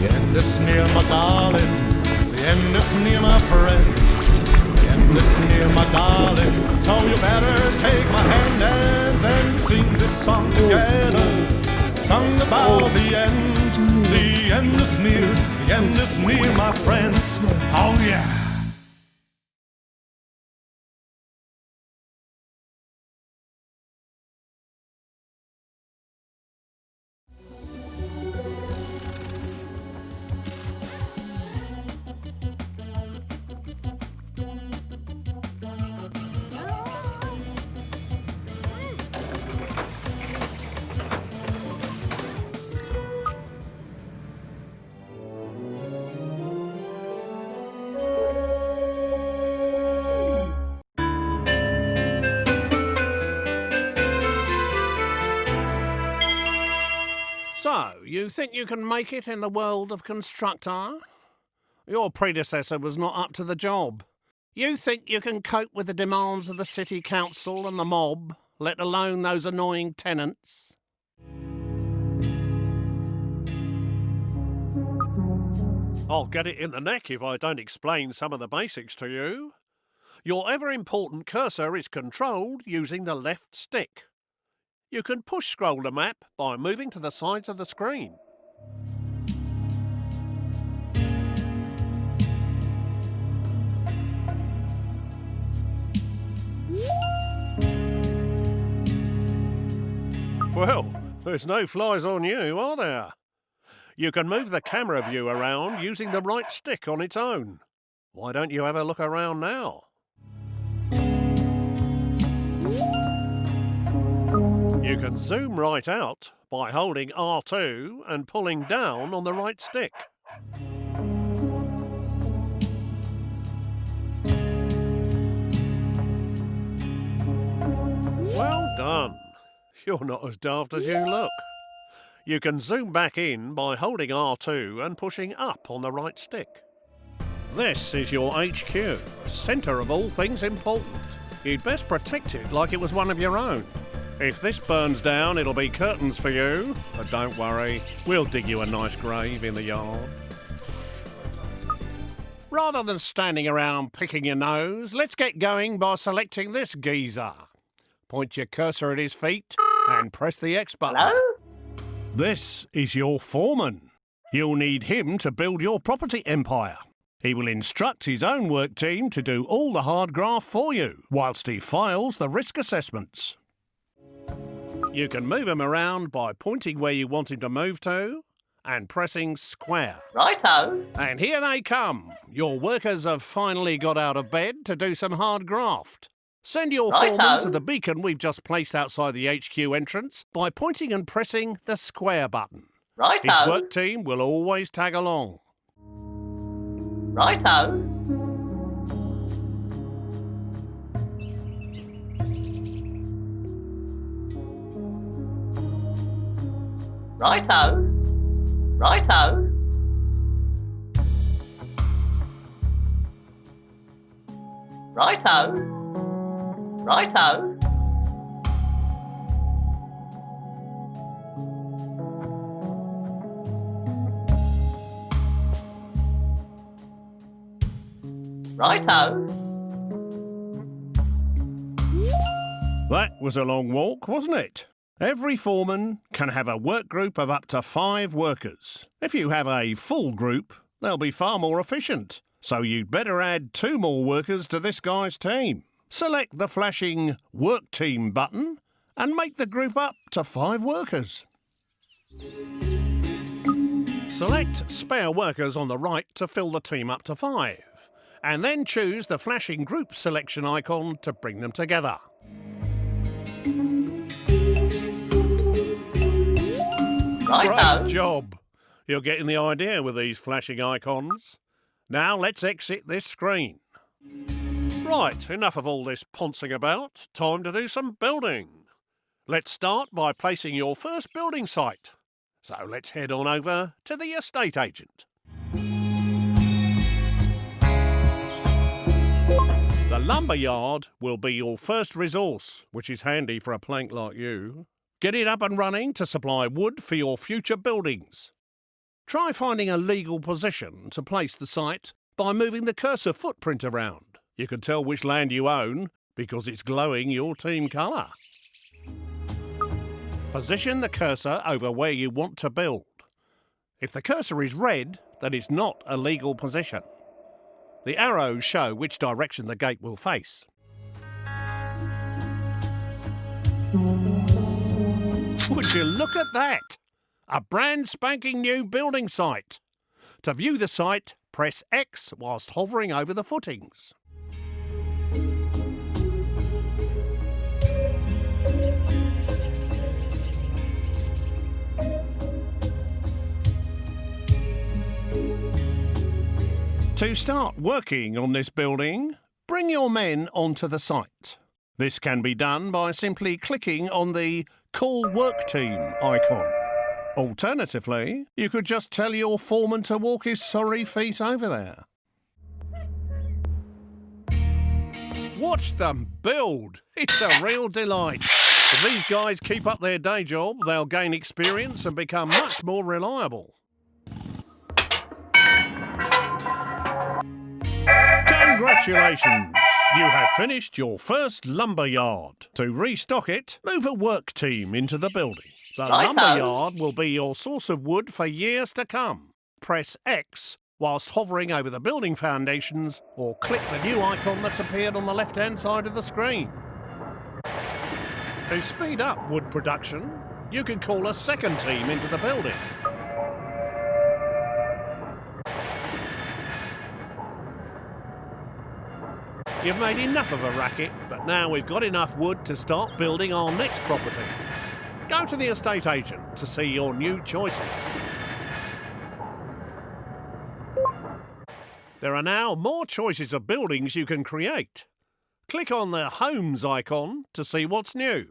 The end is near, my darling. The end is near, my friend. The end is near, my darling. So you better take my hand and then sing this song together. Song about the end. The end is near. The end is near, my friends. Oh yeah. So, you think you can make it in the world of Constructor? Your predecessor was not up to the job. You think you can cope with the demands of the city council and the mob, let alone those annoying tenants? I'll get it in the neck if I don't explain some of the basics to you. Your ever-important cursor is controlled using the left stick. You can push-scroll the map by moving to the sides of the screen. Well, there's no flies on you, are there? You can move the camera view around using the right stick on its own. Why don't you have a look around now? You can zoom right out by holding R2 and pulling down on the right stick. Well done. You're not as daft as you look. You can zoom back in by holding R2 and pushing up on the right stick. This is your HQ, centre of all things important. You'd best protect it like it was one of your own. If this burns down, it'll be curtains for you. But don't worry, we'll dig you a nice grave in the yard. Rather than standing around picking your nose, let's get going by selecting this geezer. Point your cursor at his feet and press the X button. Hello? This is your foreman. You'll need him to build your property empire. He will instruct his own work team to do all the hard graft for you, whilst he files the risk assessments. You can move him around by pointing where you want him to move to and pressing square. Righto. And here they come. Your workers have finally got out of bed to do some hard graft. Send your foreman to the beacon we've just placed outside the HQ entrance by pointing and pressing the square button. Righto. His work team will always tag along. Righto. Righto. Righto. Righto. Righto. Righto. That was a long walk, wasn't it? Every foreman can have a work group of up to 5 workers. If you have a full group, they'll be far more efficient. So you'd better add 2 more workers to this guy's team. Select the flashing Work Team button and make the group up to 5 workers. Select Spare Workers on the right to fill the team up to 5. And then choose the flashing Group Selection icon to bring them together. Righto. Great job. You're getting the idea with these flashing icons. Now let's exit this screen. Right, enough of all this poncing about. Time to do some building. Let's start by placing your first building site. So let's head on over to the estate agent. The lumber yard will be your first resource, which is handy for a plank like you. Get it up and running to supply wood for your future buildings. Try finding a legal position to place the site by moving the cursor footprint around. You can tell which land you own because it's glowing your team colour. Position the cursor over where you want to build. If the cursor is red, then it's not a legal position. The arrows show which direction the gate will face. Would you look at that? A brand spanking new building site. To view the site, press X whilst hovering over the footings. To start working on this building, bring your men onto the site. This can be done by simply clicking on the Call Work Team icon. Alternatively, you could just tell your foreman to walk his sorry feet over there. Watch them build. It's a real delight. If these guys keep up their day job, they'll gain experience and become much more reliable. Congratulations! You have finished your first lumber yard. To restock it, move a work team into the building. The lumber yard will be your source of wood for years to come. Press X whilst hovering over the building foundations, or click the new icon that's appeared on the left-hand side of the screen. To speed up wood production, you can call a second team into the building. You've made enough of a racket, but now we've got enough wood to start building our next property. Go to the estate agent to see your new choices. There are now more choices of buildings you can create. Click on the Homes icon to see what's new.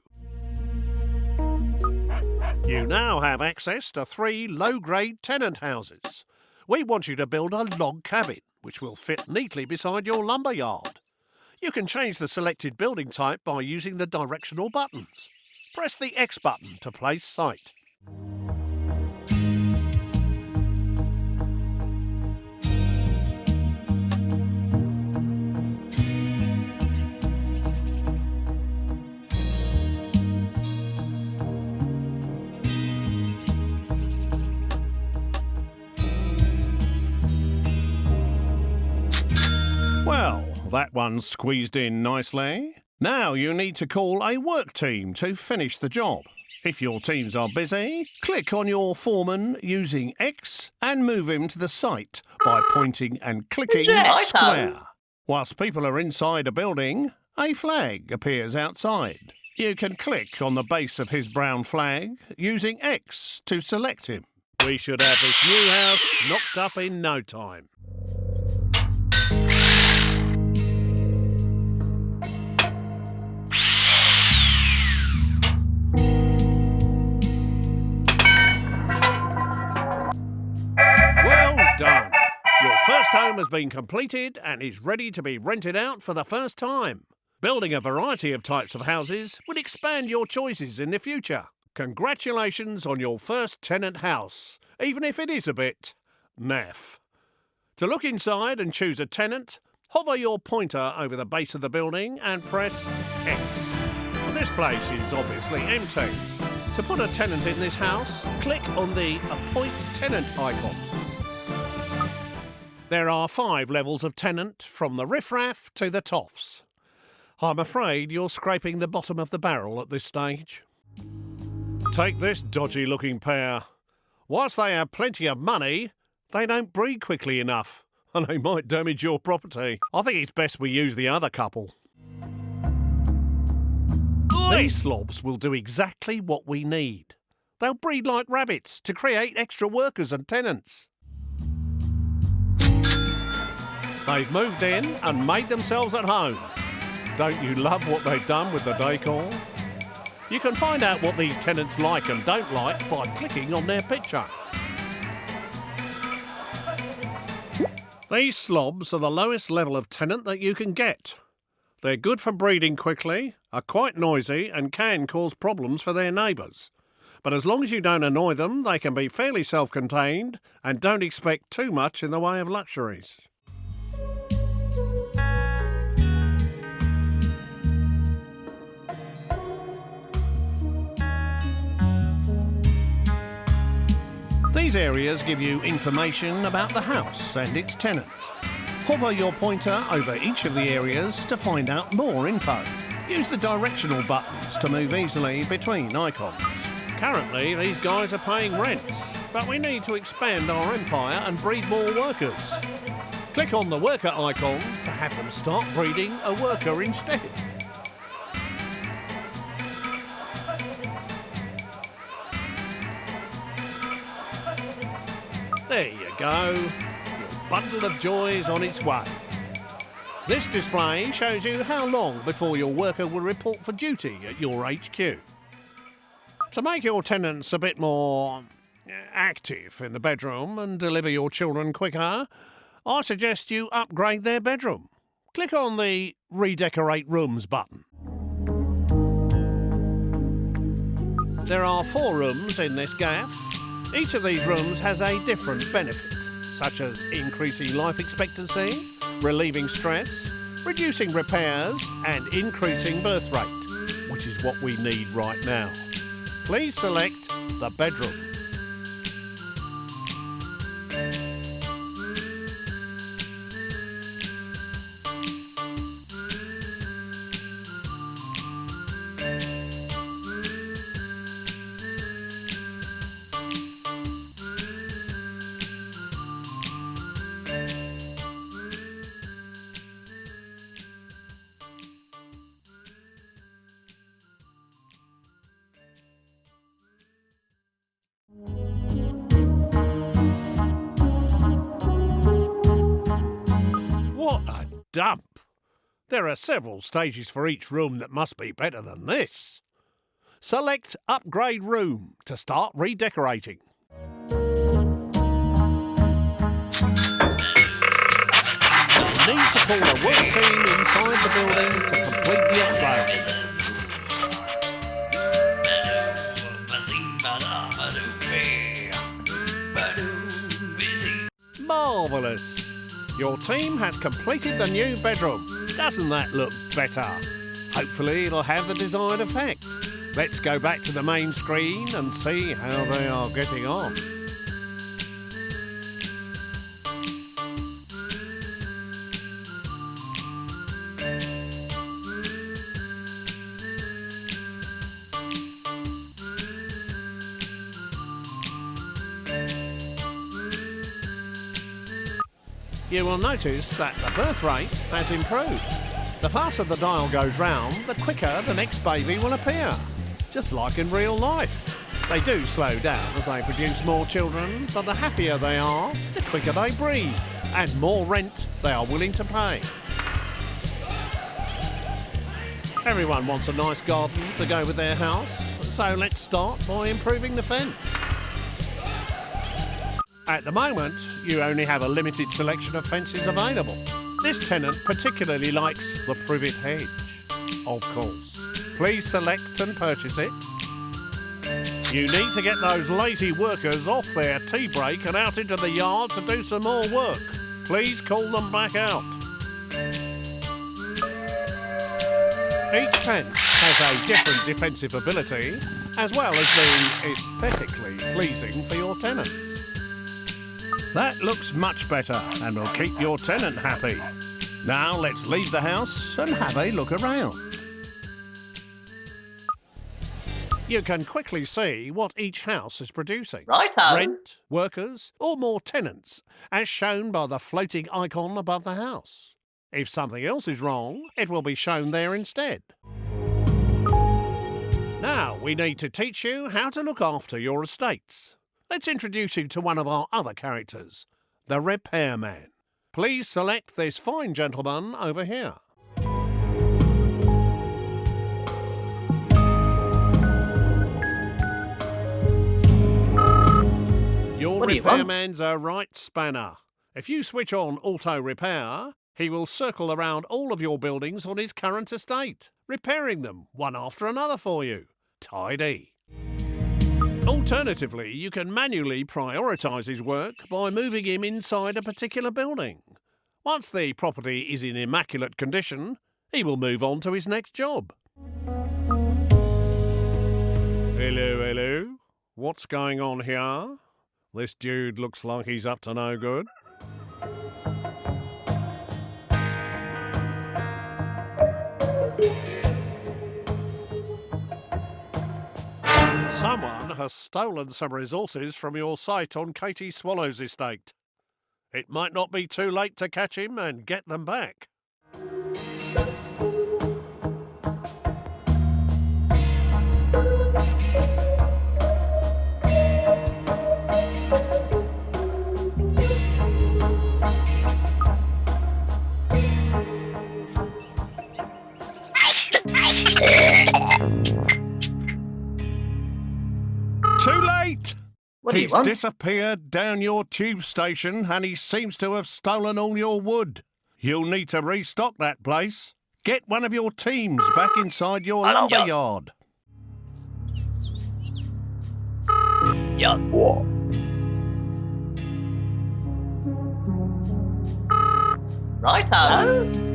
You now have access to 3 low-grade tenant houses. We want you to build a log cabin, which will fit neatly beside your lumber yard. You can change the selected building type by using the directional buttons. Press the X button to place site. Well, that one's squeezed in nicely. Now you need to call a work team to finish the job. If your teams are busy, click on your foreman using X and move him to the site by pointing and clicking square. Whilst people are inside a building, a flag appears outside. You can click on the base of his brown flag using X to select him. We should have this new house knocked up in no time. Done. Your first home has been completed and is ready to be rented out for the first time. Building a variety of types of houses will expand your choices in the future. Congratulations on your first tenant house, even if it is a bit naff. To look inside and choose a tenant, hover your pointer over the base of the building and press X. This place is obviously empty. To put a tenant in this house, click on the Appoint Tenant icon. There are 5 levels of tenant, from the riffraff to the toffs. I'm afraid you're scraping the bottom of the barrel at this stage. Take this dodgy-looking pair. Whilst they have plenty of money, they don't breed quickly enough, and they might damage your property. I think it's best we use the other couple. These slobs will do exactly what we need. They'll breed like rabbits to create extra workers and tenants. They've moved in and made themselves at home. Don't you love what they've done with the decor? You can find out what these tenants like and don't like by clicking on their picture. These slobs are the lowest level of tenant that you can get. They're good for breeding quickly, are quite noisy and can cause problems for their neighbours. But as long as you don't annoy them, they can be fairly self-contained and don't expect too much in the way of luxuries. These areas give you information about the house and its tenant. Hover your pointer over each of the areas to find out more info. Use the directional buttons to move easily between icons. Currently, these guys are paying rents, but we need to expand our empire and breed more workers. Click on the worker icon to have them start breeding a worker instead. There you go. Your bundle of joy is on its way. This display shows you how long before your worker will report for duty at your HQ. To make your tenants a bit more active in the bedroom and deliver your children quicker, I suggest you upgrade their bedroom. Click on the Redecorate Rooms button. There are 4 rooms in this gaff. Each of these rooms has a different benefit, such as increasing life expectancy, relieving stress, reducing repairs and increasing birth rate, which is what we need right now. Please select the bedroom. What a dump! There are several stages for each room that must be better than this. Select Upgrade Room to start redecorating. You need to call a work team inside the building to complete the upgrade. Marvellous! Your team has completed the new bedroom. Doesn't that look better? Hopefully it'll have the desired effect. Let's go back to the main screen and see how they are getting on. You will notice that the birth rate has improved. The faster the dial goes round, the quicker the next baby will appear. Just like in real life. They do slow down as they produce more children, but the happier they are, the quicker they breed, and more rent they are willing to pay. Everyone wants a nice garden to go with their house, so let's start by improving the fence. At the moment, you only have a limited selection of fences available. This tenant particularly likes the privet hedge, of course. Please select and purchase it. You need to get those lazy workers off their tea break and out into the yard to do some more work. Please call them back out. Each fence has a different defensive ability, as well as being aesthetically pleasing for your tenants. That looks much better and will keep your tenant happy. Now let's leave the house and have a look around. You can quickly see what each house is producing. Righto. Rent, workers, or more tenants, as shown by the floating icon above the house. If something else is wrong, it will be shown there instead. Now we need to teach you how to look after your estates. Let's introduce you to one of our other characters, the Repairman. Please select this fine gentleman over here. Your repairman's a right spanner. If you switch on auto repair, he will circle around all of your buildings on his current estate, repairing them one after another for you. Tidy. Alternatively, you can manually prioritise his work by moving him inside a particular building. Once the property is in immaculate condition, he will move on to his next job. Hello. What's going on here? This dude looks like he's up to no good. Someone has stolen some resources from your site on Katie Swallow's estate. It might not be too late to catch him and get them back. Too late! What do you He's want? disappeared down your tube station and he seems to have stolen all your wood. You'll need to restock that place. Get one of your teams back inside your Hello, lumber yeah. yard. Yeah. What? Righto.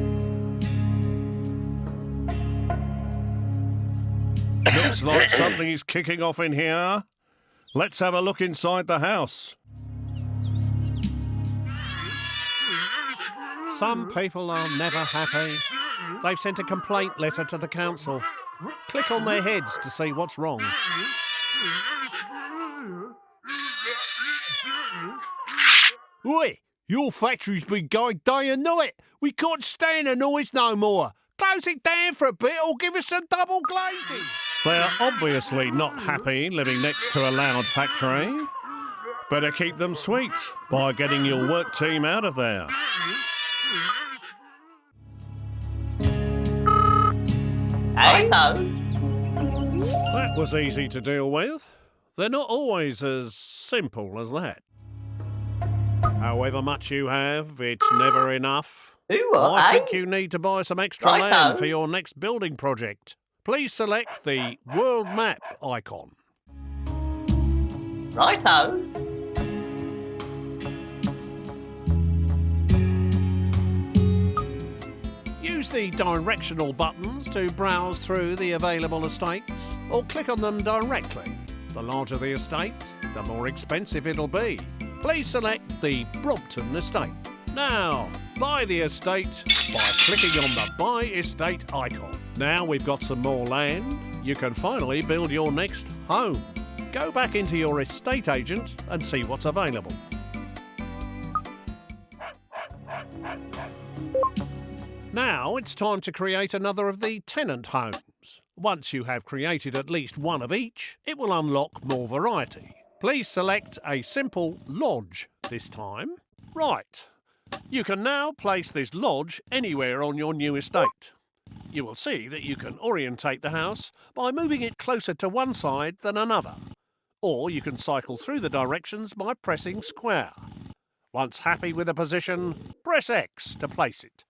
Looks like something is kicking off in here. Let's have a look inside the house. Some people are never happy. They've sent a complaint letter to the council. Click on their heads to see what's wrong. Oi! Your factory's been going day and night. We can't stand the noise no more. Close it down for a bit or give us some double glazing. They're obviously not happy living next to a loud factory. Better keep them sweet by getting your work team out of there. Righto. That was easy to deal with. They're not always as simple as that. However much you have, it's never enough. Who what, I eh? think you need to buy some extra Righto. land for your next building project. Please select the world map icon. Righto. Use the directional buttons to browse through the available estates, or click on them directly. The larger the estate, the more expensive it'll be. Please select the Brompton estate. Now, buy the estate by clicking on the Buy Estate icon. Now we've got some more land, you can finally build your next home. Go back into your estate agent and see what's available. Now it's time to create another of the tenant homes. Once you have created at least one of each, it will unlock more variety. Please select a simple lodge this time. Right. You can now place this lodge anywhere on your new estate. You will see that you can orientate the house by moving it closer to one side than another. Or you can cycle through the directions by pressing square. Once happy with a position, press X to place it.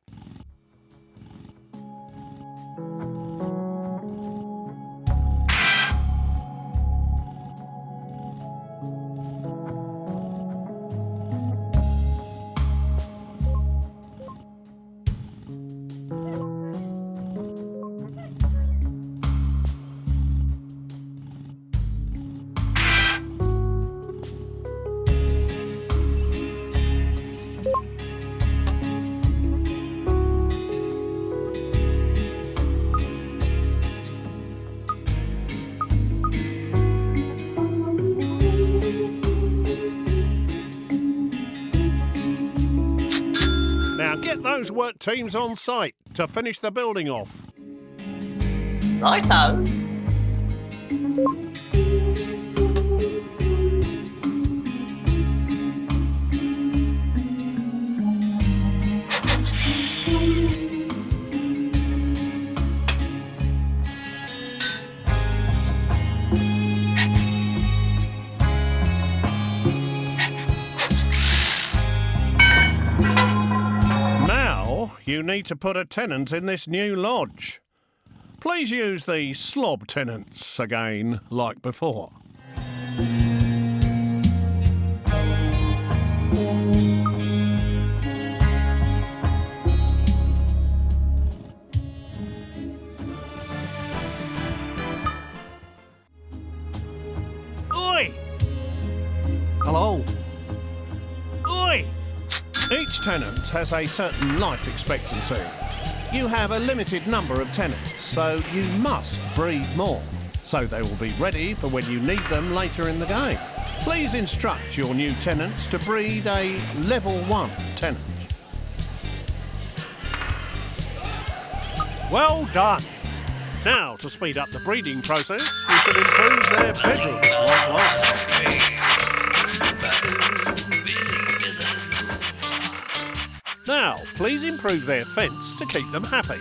Now get those work teams on site to finish the building off. Righto. Now you need to put a tenant in this new lodge. Please use the slob tenants again, like before. Oi! Hello? Oi! Each tenant has a certain life expectancy. You have a limited number of tenants, so you must breed more, so they will be ready for when you need them later in the game. Please instruct your new tenants to breed a level 1 tenant. Well done! Now, to speed up the breeding process, you should improve their bedroom like last time. Now, please improve their fence to keep them happy.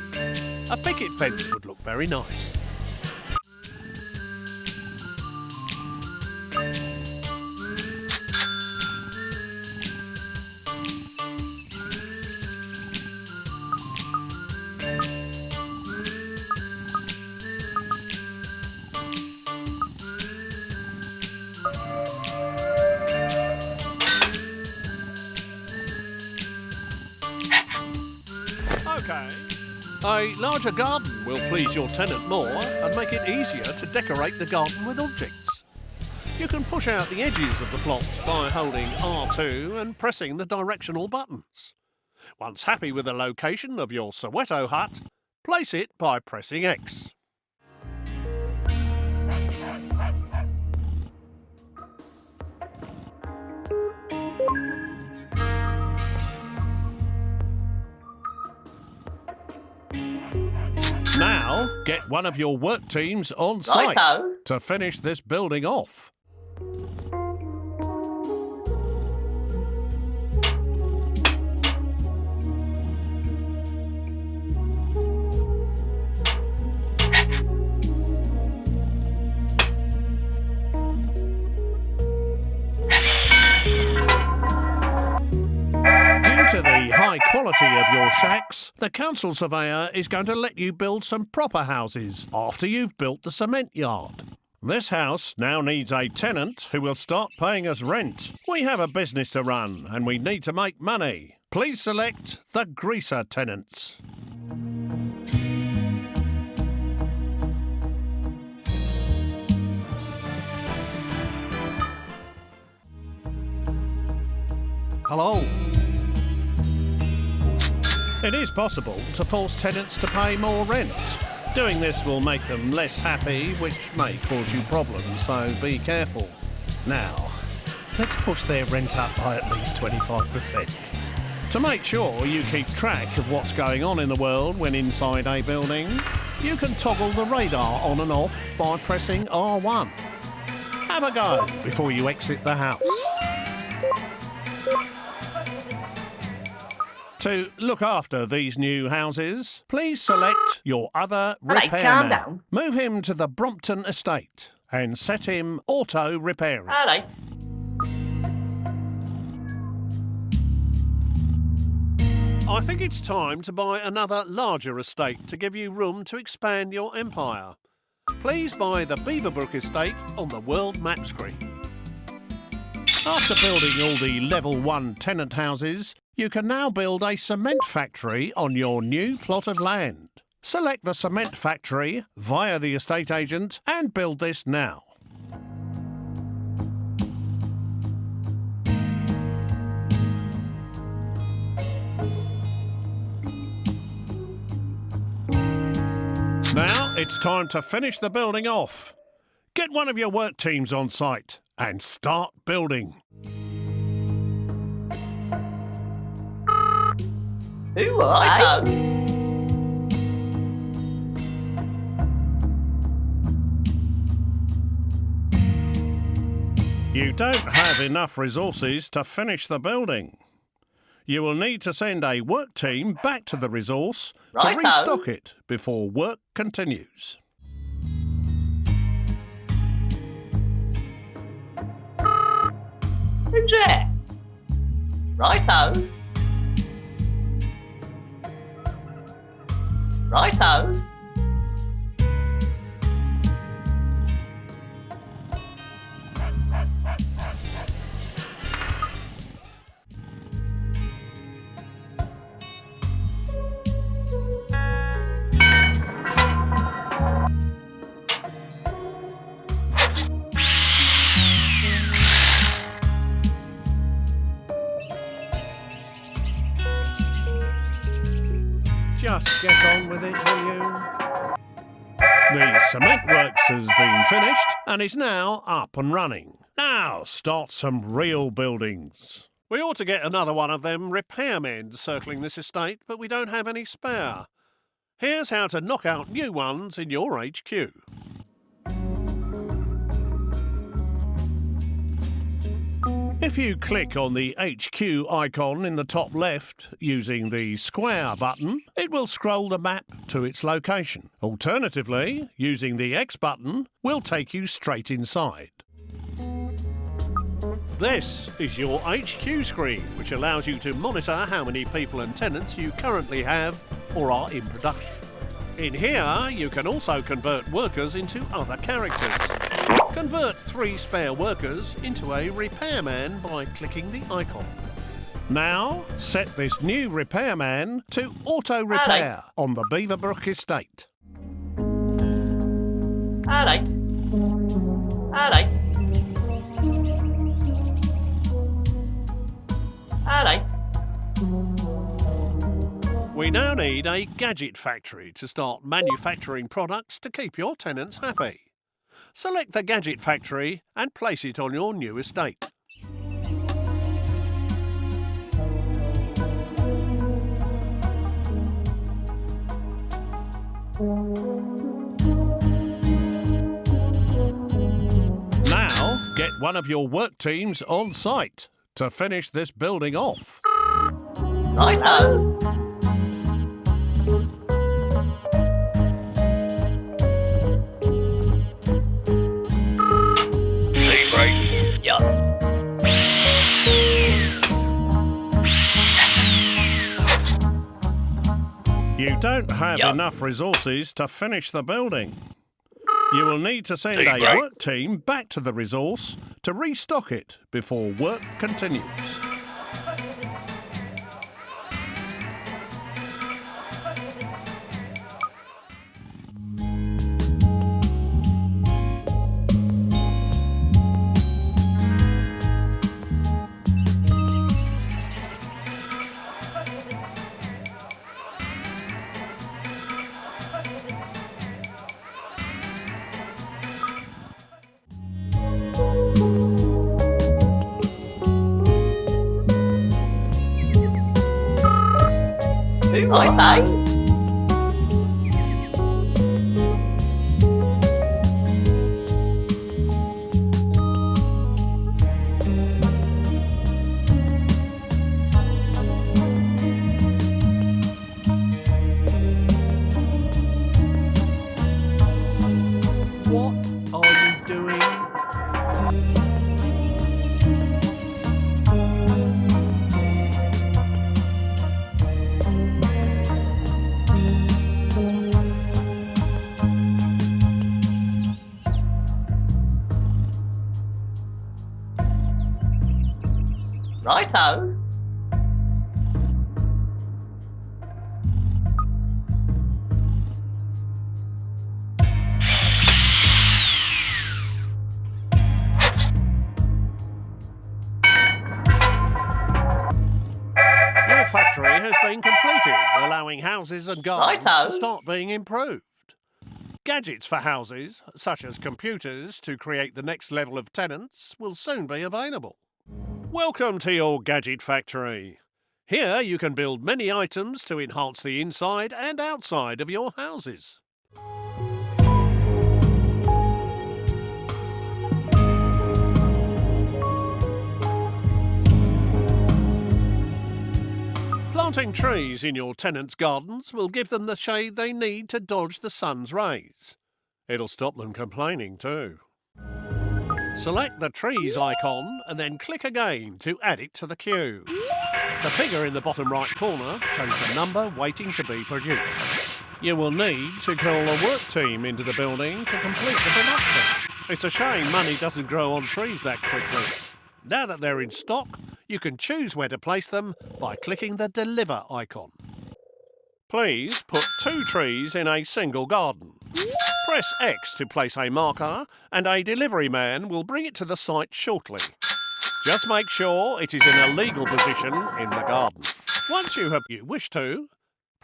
A picket fence would look very nice. Okay. A larger garden will please your tenant more and make it easier to decorate the garden with objects. You can push out the edges of the plots by holding R2 and pressing the directional buttons. Once happy with the location of your Soweto hut, place it by pressing X. Now, get one of your work teams on site Righto. to finish this building off. Due to the high quality of your shacks, the council surveyor is going to let you build some proper houses after you've built the cement yard. This house now needs a tenant who will start paying us rent. We have a business to run and we need to make money. Please select the greaser tenants. Hello? It is possible to force tenants to pay more rent. Doing this will make them less happy, which may cause you problems, so be careful. Now, let's push their rent up by at least 25%. To make sure you keep track of what's going on in the world when inside a building, you can toggle the radar on and off by pressing R1. Have a go before you exit the house. To look after these new houses, please select your other Alright, calm repairman. down. Move him to the Brompton estate and set him auto-repairing. Hello. I think it's time to buy another larger estate to give you room to expand your empire. Please buy the Beaverbrook estate on the world map screen. After building all the level 1 tenant houses, you can now build a cement factory on your new plot of land. Select the cement factory via the estate agent and build this now. Now it's time to finish the building off. Get one of your work teams on site and start building. Who are You don't have enough resources to finish the building. You will need to send a work team back to the resource to Righto. restock it before work continues. Who's there? Righto. Righto. Just get on with it, will you? The cement works has been finished and is now up and running. Now start some real buildings. We ought to get another one of them repairmen circling this estate, but we don't have any spare. Here's how to knock out new ones in your HQ. If you click on the HQ icon in the top left using the square button, it will scroll the map to its location. Alternatively, using the X button will take you straight inside. This is your HQ screen, which allows you to monitor how many people and tenants you currently have or are in production. In here, you can also convert workers into other characters. Convert 3 spare workers into a repairman by clicking the icon. Now, set this new repairman to auto-repair on the Beaverbrook estate. Hello. Hello. Hello. We now need a gadget factory to start manufacturing products to keep your tenants happy. Select the gadget factory and place it on your new estate. Now, get one of your work teams on site to finish this building off. Righto. Yeah. You don't have Yup. enough resources to finish the building. You will need to send a Right. work team back to the resource to restock it before work continues. Righto. What are you doing? Righto. Your factory has been completed, allowing houses and gardens Righto. to start being improved. Gadgets for houses, such as computers to create the next level of tenants, will soon be available. Welcome to your gadget factory. Here you can build many items to enhance the inside and outside of your houses. Planting trees in your tenants' gardens will give them the shade they need to dodge the sun's rays. It'll stop them complaining too. Select the trees icon and then click again to add it to the queue. The figure in the bottom right corner shows the number waiting to be produced. You will need to call a work team into the building to complete the production. It's a shame money doesn't grow on trees that quickly. Now that they're in stock, you can choose where to place them by clicking the Deliver icon. Please put 2 trees in a single garden. Press X to place a marker and a delivery man will bring it to the site shortly. Just make sure it is in a legal position in the garden. Once you wish to,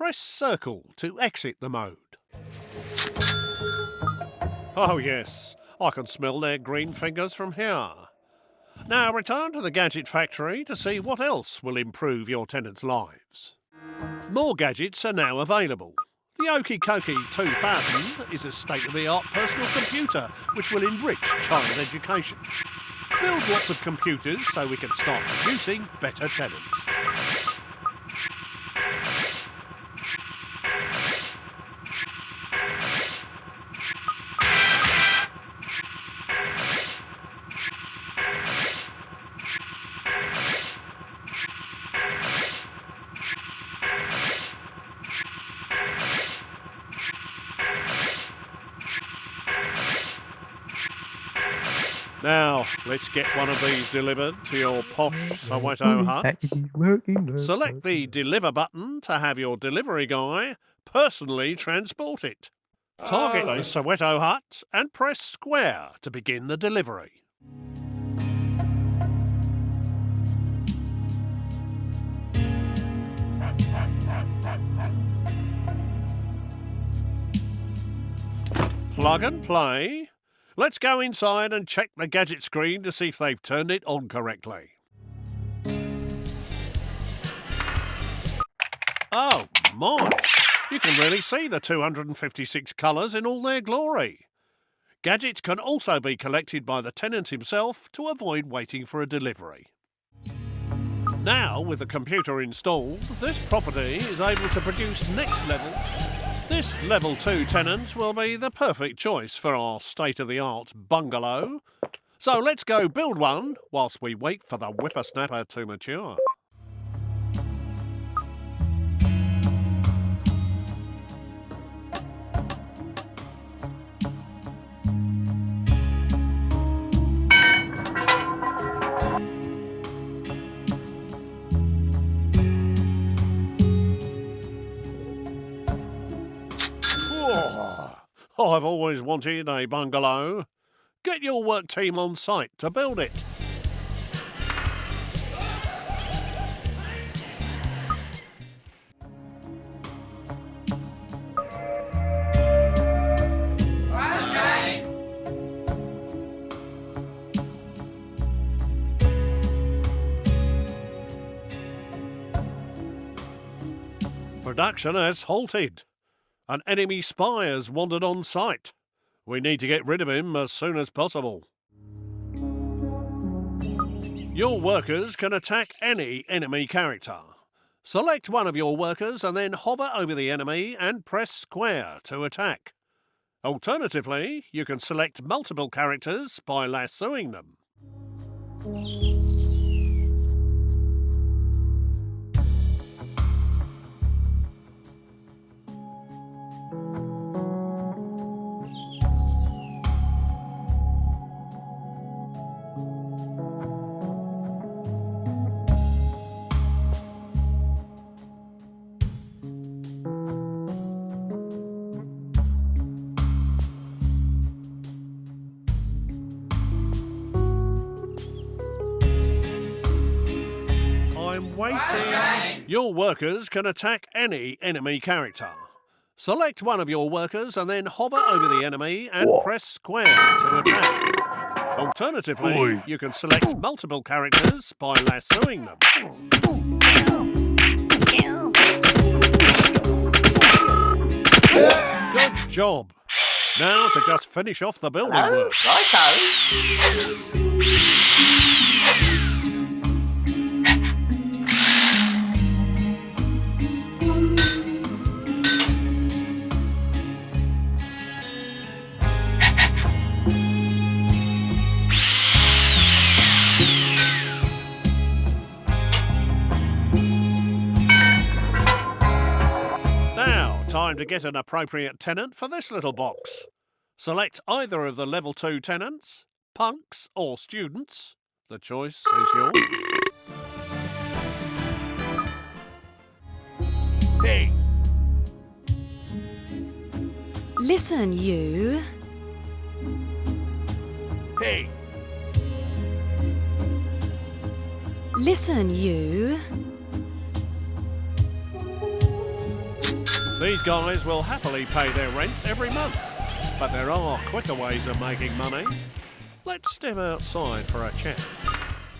Press circle to exit the mode. Oh yes, I can smell their green fingers from here. Now return to the gadget factory to see what else will improve your tenants' lives. More gadgets are now available. The Okie Kokie 2000 is a state-of-the-art personal computer which will enrich child education. Build lots of computers so we can start producing better tenants. Now, let's get one of these delivered to your posh Soweto hut. Select the Deliver button to have your delivery guy personally transport it. Target the Soweto hut and press square to begin the delivery. Plug and play. Let's go inside and check the gadget screen to see if they've turned it on correctly. Oh my! You can really see the 256 colours in all their glory. Gadgets can also be collected by the tenant himself to avoid waiting for a delivery. Now, with the computer installed, this property is able to produce next level. This level 2 tenant will be the perfect choice for our state-of-the-art bungalow. So let's go build one whilst we wait for the whippersnapper to mature. I've always wanted a bungalow. Get your work team on site to build it. Production has halted. An enemy spy has wandered on site. We need to get rid of him as soon as possible. Your workers can attack any enemy character. Select one of your workers and then hover over the enemy and press square to attack. Alternatively, you can select multiple characters by lassoing them. Waiting. Your workers can attack any enemy character. Select one of your workers and then hover over the enemy and press square to attack. Alternatively, you can select multiple characters by lassoing them. Good job. Now to just finish off the building work. Righto. Time to get an appropriate tenant for this little box. Select either of the level 2 tenants, punks or students. The choice is yours. Hey! Listen, you. Hey! Listen, you. These guys will happily pay their rent every month, but there are quicker ways of making money. Let's step outside for a chat.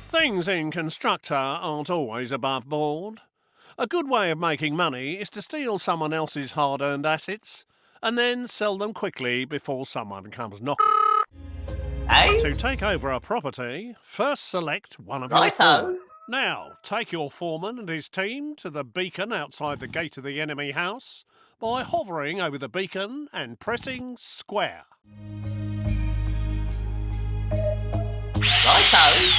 Things in Constructor aren't always above board. A good way of making money is to steal someone else's hard-earned assets and then sell them quickly before someone comes knocking. To take over a property, first select one of your foremen. Now, take your foreman and his team to the beacon outside the gate of the enemy house by hovering over the beacon and pressing square. Righto.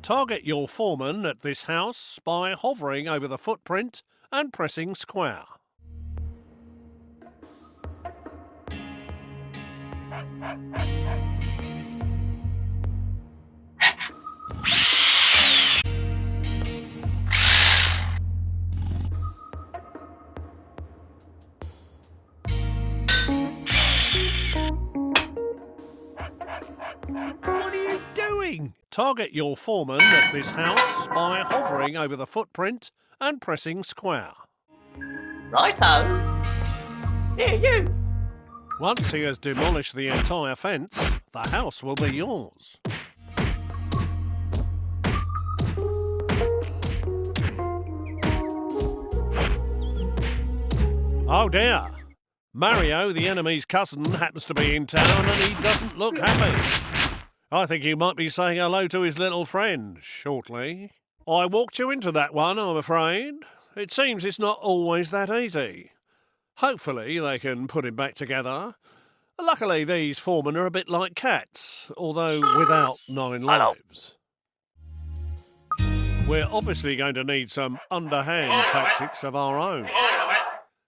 Target your foreman at this house by hovering over the footprint and pressing square. What are you doing? Target your foreman at this house by hovering over the footprint and pressing square. Righto. Here, you. Once he has demolished the entire fence, the house will be yours. Oh dear. Mario, the enemy's cousin, happens to be in town and he doesn't look happy. I think he might be saying hello to his little friend shortly. I walked you into that one, I'm afraid. It seems it's not always that easy. Hopefully they can put him back together. Luckily these foremen are a bit like cats, although without 9 lives. We're obviously going to need some underhand tactics of our own.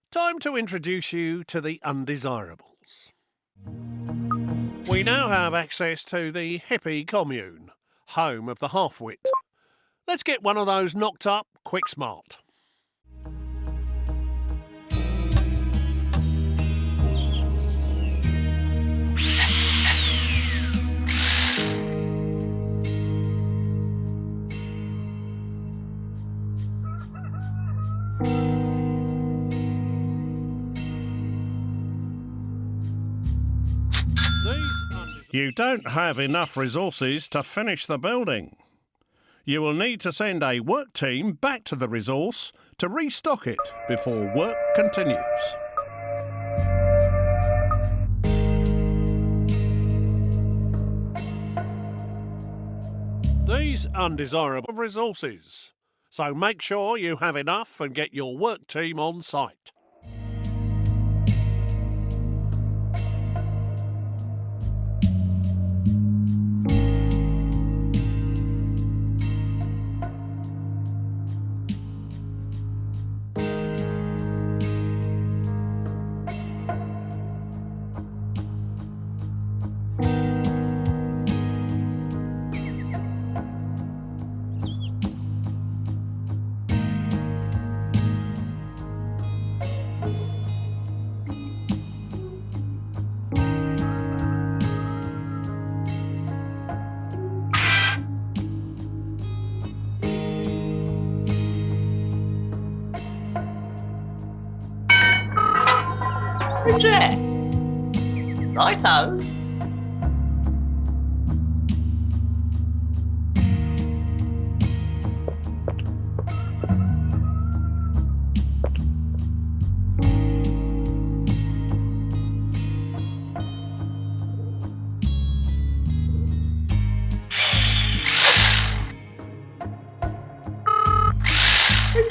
Time to introduce you to the undesirables. We now have access to the hippie commune, home of the half-wit. Let's get one of those knocked up quick smart. You don't have enough resources to finish the building. You will need to send a work team back to the resource to restock it before work continues. These undesirable resources, so make sure you have enough and get your work team on site. Jack. Righto.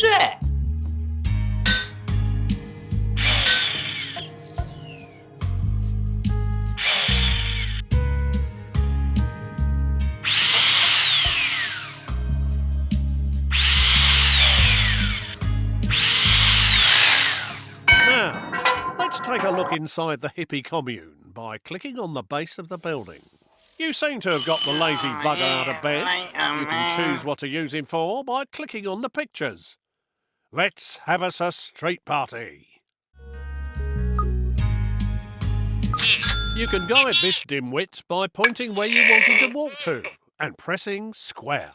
Jack. Let's take a look inside the hippie commune by clicking on the base of the building. You seem to have got the lazy bugger out of bed. You can choose what to use him for by clicking on the pictures. Let's have us a street party. You can guide this dimwit by pointing where you want him to walk to and pressing square.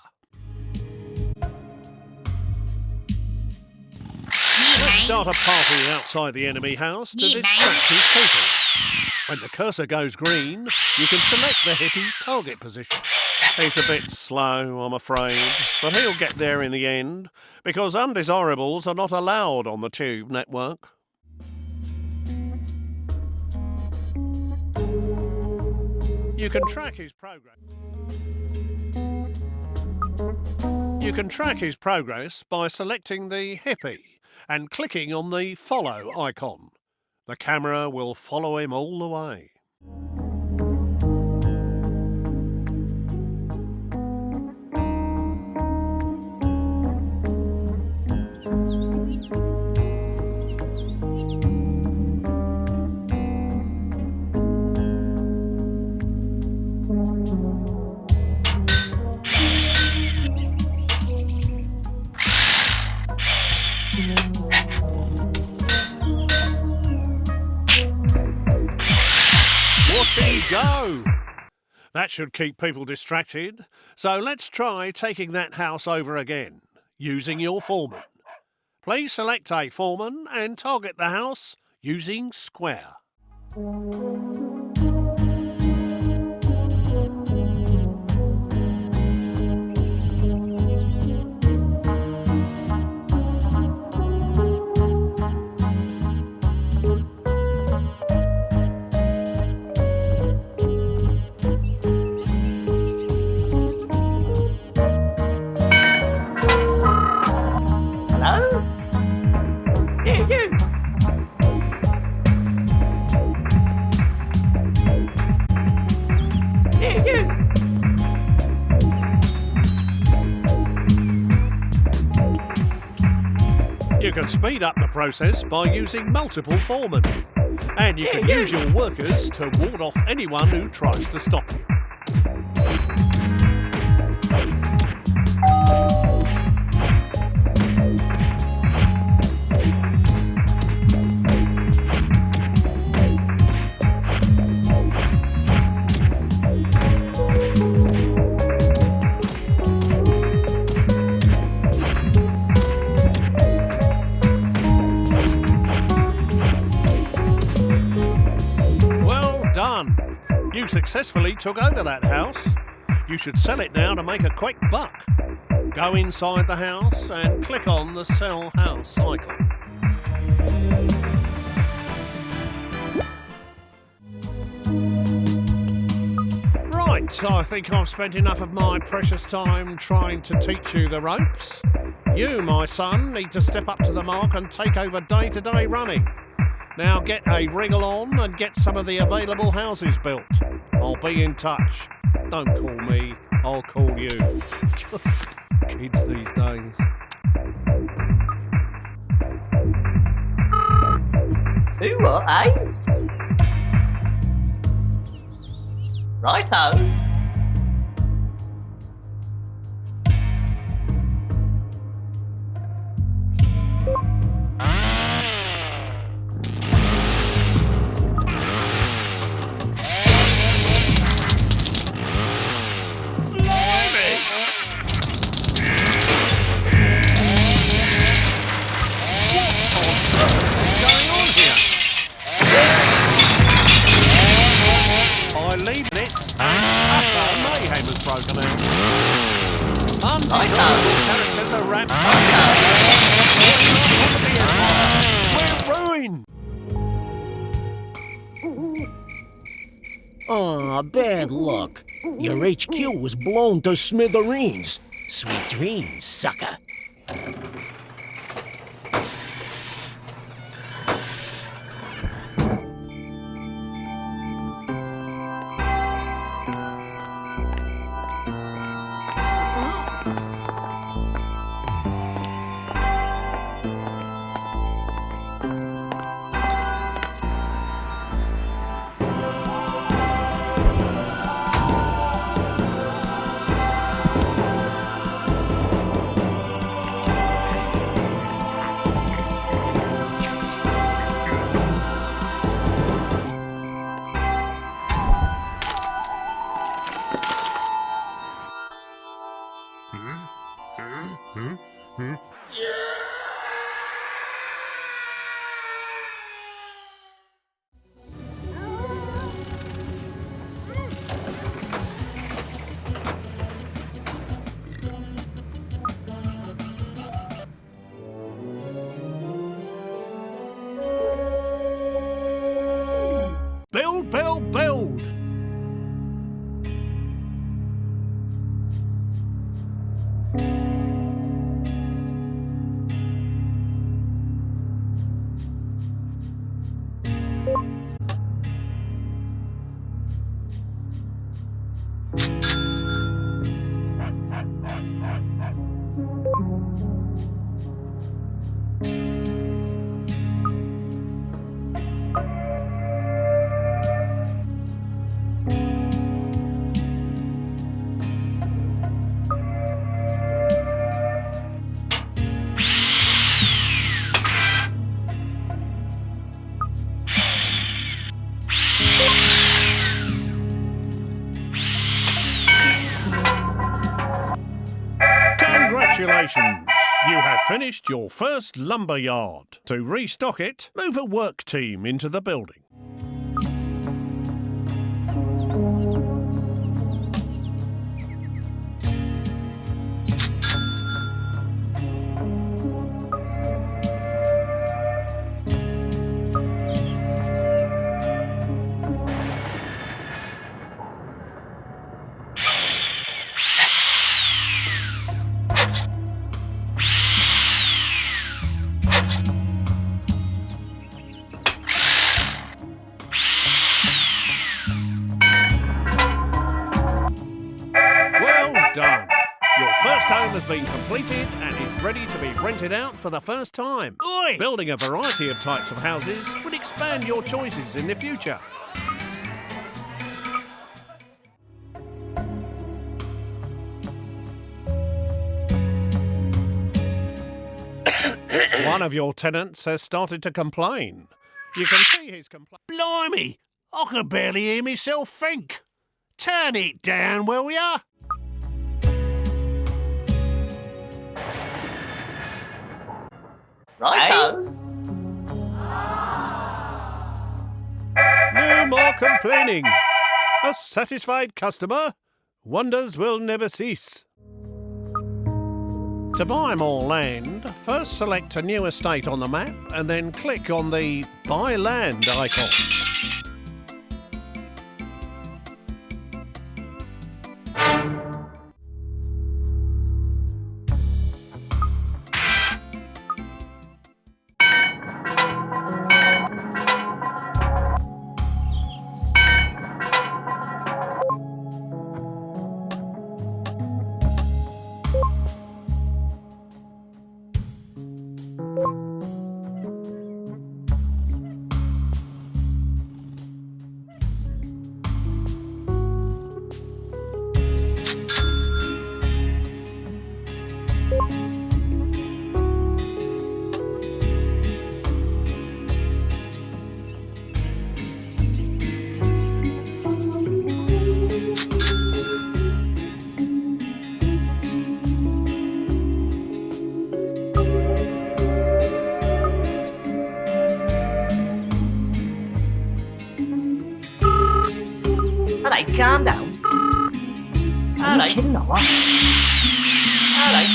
Let's start a party outside the enemy house to distract his people. When the cursor goes green, you can select the hippie's target position. He's a bit slow, I'm afraid, but he'll get there in the end, because undesirables are not allowed on the Tube network. You can track his progress. You can track his progress by selecting the hippie and clicking on the follow icon. The camera will follow him all the way. Watch him go! That should keep people distracted. So let's try taking that house over again, using your foreman. Please select a foreman and target the house using square. Hello? You. You. You can speed up the process by using multiple foremen. And you can use your workers to ward off anyone who tries to stop you. Done. You successfully took over that house. You should sell it now to make a quick buck. Go inside the house and click on the Sell House icon. Right, I think I've spent enough of my precious time trying to teach you the ropes. You, my son, need to step up to the mark and take over day-to-day running. Now get a wriggle on and get some of the available houses built. I'll be in touch. Don't call me, I'll call you. Kids these days. Who what, eh? Righto. Broken out. Undesirable characters are rampaging destroying our property empire. We're ruined. Aw, bad luck. Your HQ was blown to smithereens. Sweet dreams, sucker. Congratulations! You have finished your first lumber yard. To restock it, move a work team into the building. Well done. Your first home has been completed and is ready to be rented out for the first time. Oi! Building a variety of types of houses will expand your choices in the future. One of your tenants has started to complain. You can see his complaint. Blimey! I can barely hear myself think. Turn it down, will ya? Righto. No more complaining. A satisfied customer. Wonders will never cease. To buy more land, first select a new estate on the map and then click on the Buy Land icon. Alright, calm down. Alright. Kidding or what? Alright.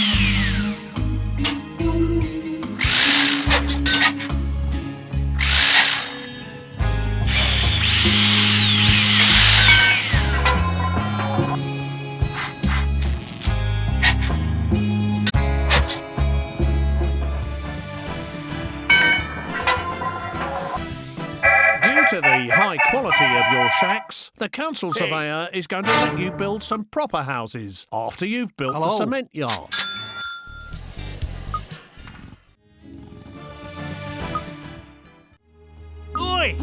Due to the high quality of your shacks, the council surveyor is going to let you build some proper houses after you've built the cement yard. Oi!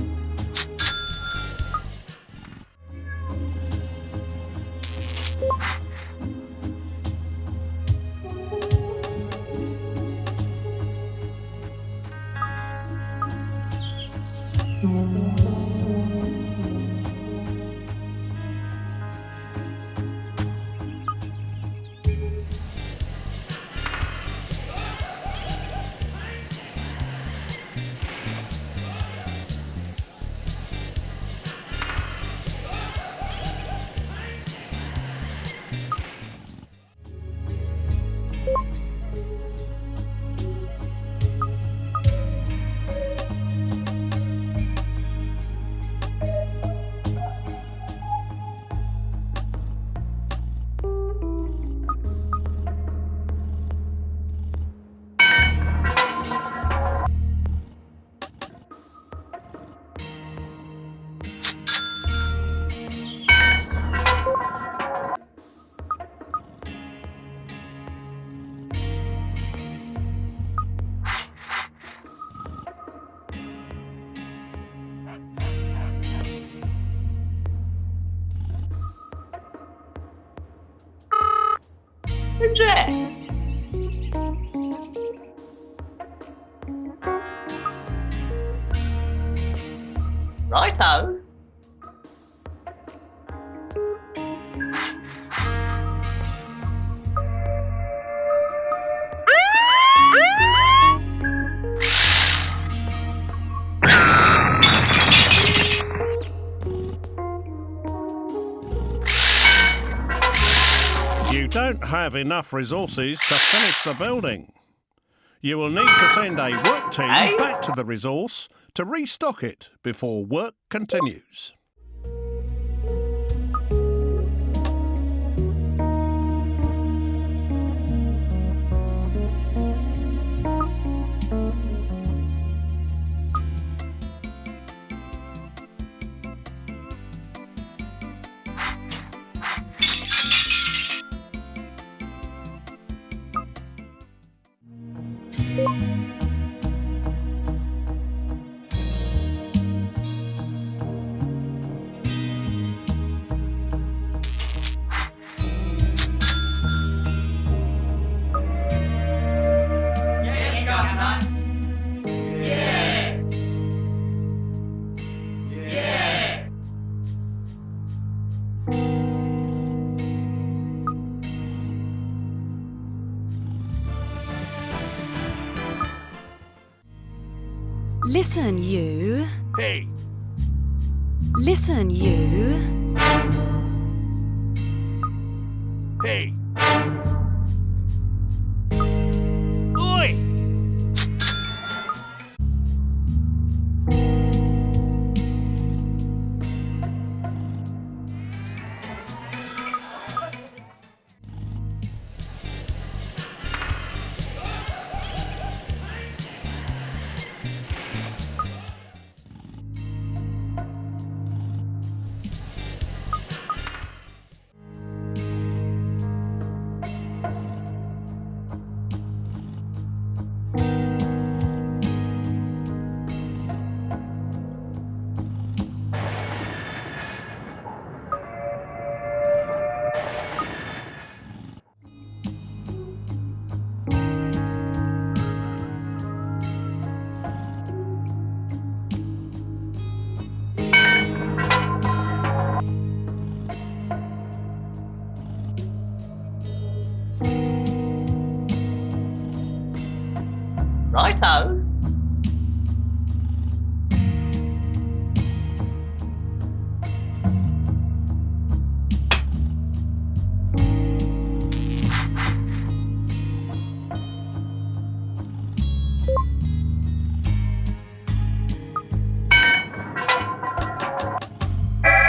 Jack. Righto. You don't have enough resources to finish the building. You will need to send a work team Hey? back to the resource to restock it before work continues. Listen, you. Hey, Listen, you. hey, Oi! Righto.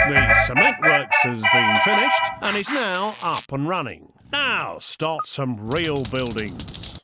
The cement works has been finished and is now up and running. Now start some real buildings.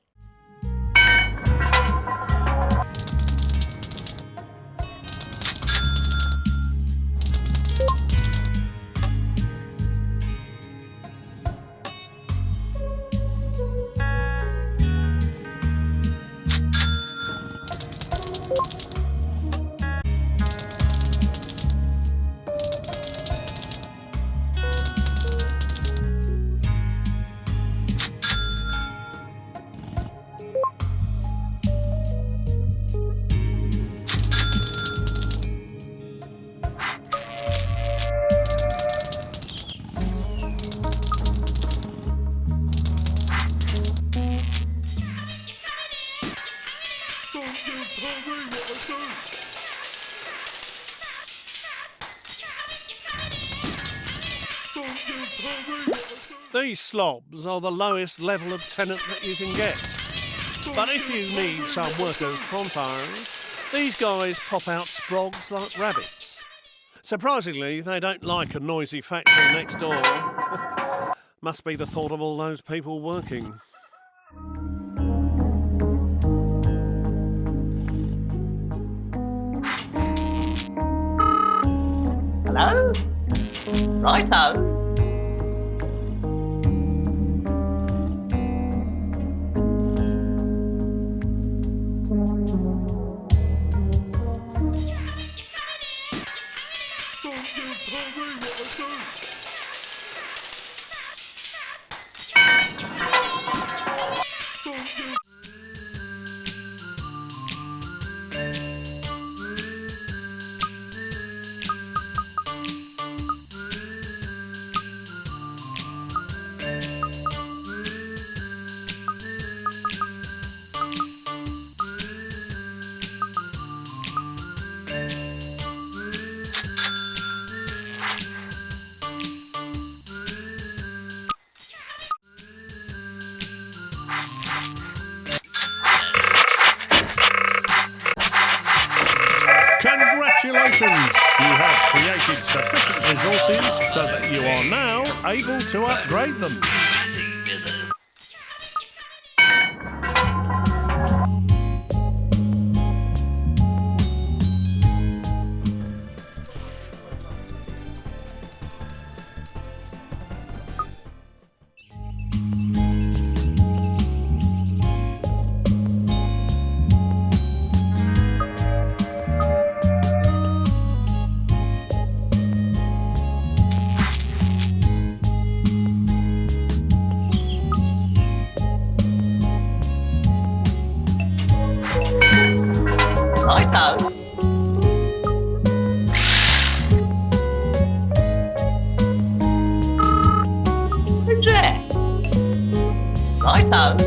These slobs are the lowest level of tenant that you can get. But if you need some workers pronto, these guys pop out sprogs like rabbits. Surprisingly, they don't like a noisy factory next door. Must be the thought of all those people working. Hello? Righto. Congratulations! You have created sufficient resources so that you are now able to upgrade them. Righto. Who's there? Righto.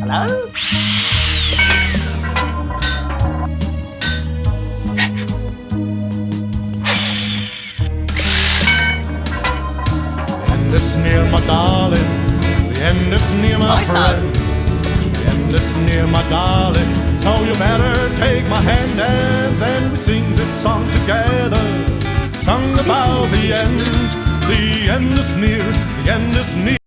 Hello? end is near, my darling. The end is near, my Right friend. The end is near, my darling. So you better take my hand and then we sing this song together. Song about the end. The end is near. The end is near.